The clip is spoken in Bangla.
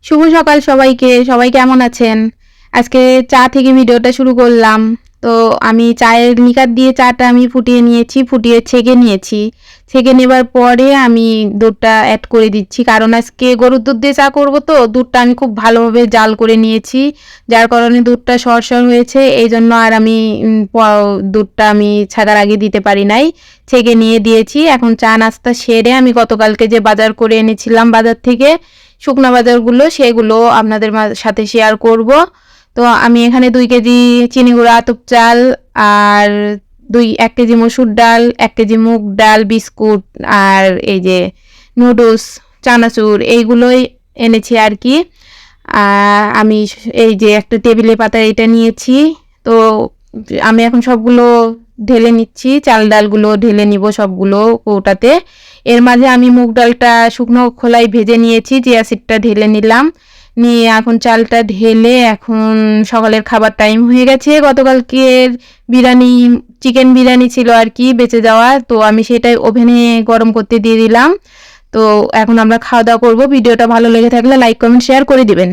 শুভ সকাল সবাইকে। সবাই কেমন আছেন? আজকে চা থেকে ভিডিওটা শুরু করলাম। তো আমি চায়ের লিকার দিয়ে চাটা আমি ফুটিয়ে নিয়েছি, ফুটিয়ে ছেঁকে নিয়েছি। ছেঁকে নেবার পরে আমি দুধটা অ্যাড করে দিচ্ছি। কারণ আজকে গরুর দুধ দিয়ে চা করব, তো দুধটা আমি খুব ভালোভাবে জাল করে নিয়েছি। যার কারণে দুধটা সরসর হয়েছে। এইজন্য আর আমি দুধটা আমি ছাঁকার আগে দিতে পারি নাই। ছেঁকে নিয়ে দিয়েছি। এখন চা নাস্তা সেরে আমি গতকালকে যে বাজার করে এনেছিলাম বাজার থেকে, শুকনা বাজারগুলো, সেগুলো আপনাদের সাথে শেয়ার করব। তো আমি এখানে 2 কেজি চিনি গুঁড়া আতপ চাল আর 1 কেজি মসুর ডাল, 1 কেজি মুগ ডাল, বিস্কুট আর এই যে নুডলস, চানাচুর এইগুলোই এনেছি আর কি। আমি এই যে একটা টেবিলে পাতা এটা নিয়েছি। তো আমি এখন সবগুলো ঢেলে নিচ্ছি, চাল ডালগুলো ঢেলে নিব সবগুলো কৌটাতে। এর মাঝে আমি মুগ ডালটা শুকনো খোলায় ভেজে নিয়েছি, চিয়া সিডটা ঢেলে নিলাম। নিয়ে এখন চালটা ঢেলে এখন সকালের খাবার টাইম হয়ে গেছে। গতকালকের বিরিয়ানি, চিকেন বিরিয়ানি ছিল আর কি বেঁচে যাওয়া, তো আমি সেটাই ওভেনে গরম করতে দিয়ে দিলাম। তো এখন আমরা খাওয়া দাওয়া করবো। ভিডিওটা ভালো লেগে থাকলে লাইক কমেন্ট শেয়ার করে দিবেন।